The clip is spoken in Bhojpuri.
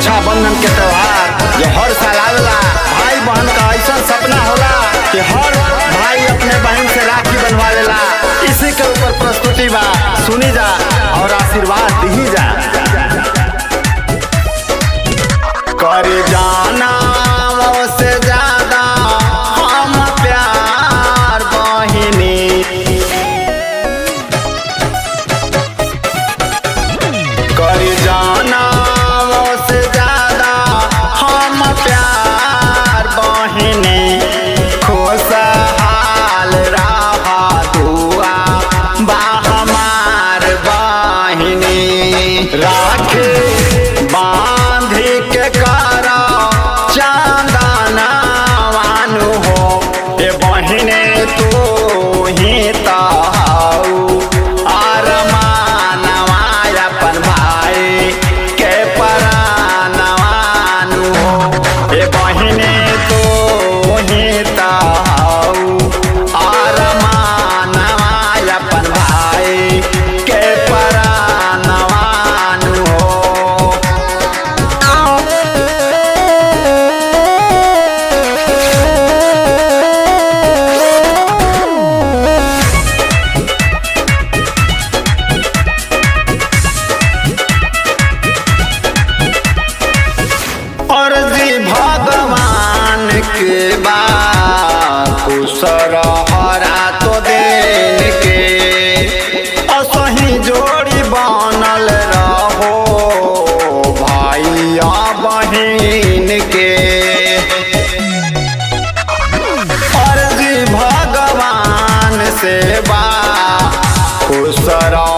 रक्षाबंधन के त्योहार जो हर साल आवेला। भाई बहन का ऐसा सपना होला कि हर भाई अपने बहन से राखी बनवावेला। इसी के ऊपर प्रस्तुति बा, सुनी जा और आशीर्वाद दी जा। कर जाना से ज्यादा हम प्यार बहिनी, कर जाना से ज्यादा हम प्यार बहिनी। खुशहाल रहा दुआ बा हमार बहिनी। राखे बांधी के करा चांदना वानु हो, ए बहिने तू ही ताऊ अरमानवा अपन भाई के परानवानु हो। ए बहिने तू ही ताऊ अरमानवा अपन भाई के परानवानु हो। अर्जी भगवान के बा खुश रहरा तो दिन के, असही जोड़ी बनल रहो भाइया बहिन के। अर्जी भगवान से बा खुश रह